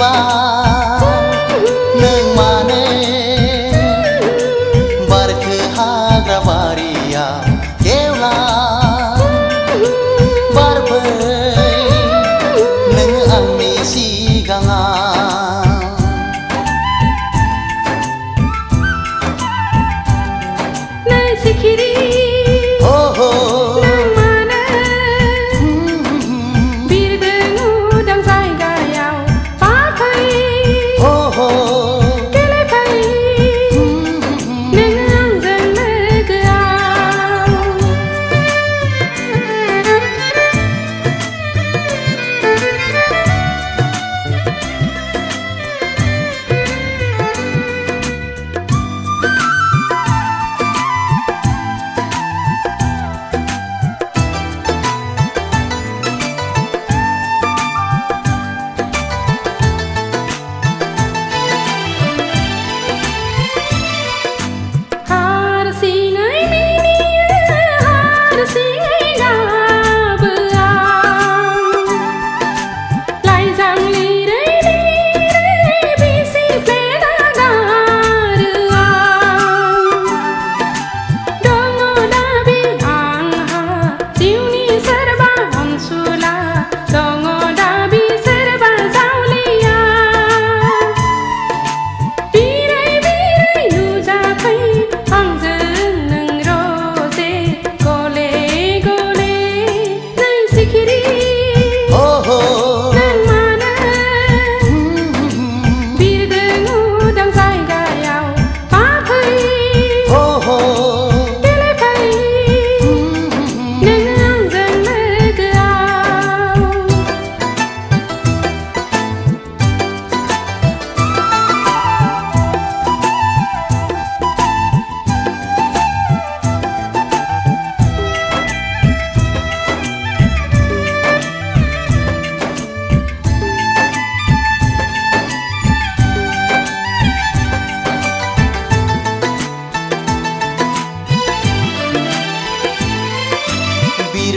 Bibar Nwng Manw Barke hagra bariya Keulang Barbai Neng angni sigangan Nai sikiri Oh oh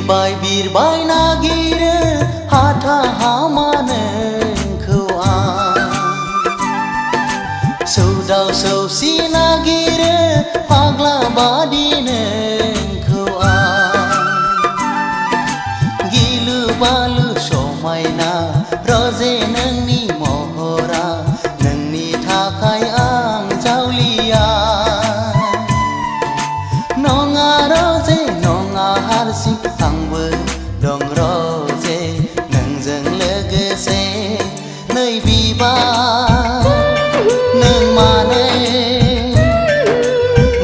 Birbai nagir hata hamanengkau Saudau sausi nagir pagla badinengkau Gilu balu somaina roze nengni mohora Nengni thakai ang jaulia Nonga roze nonga harsi Angbo dong roze nengzeng legese Nwi Bibar Nwng Manw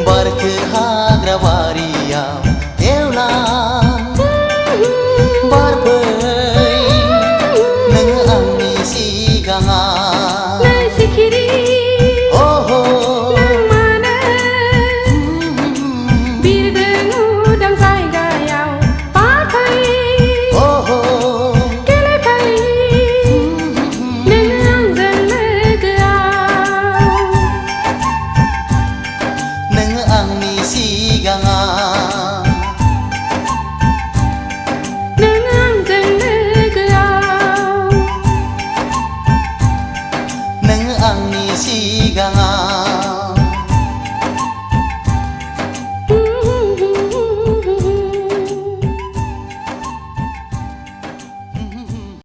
Barke hagra bariya Keulang Barbai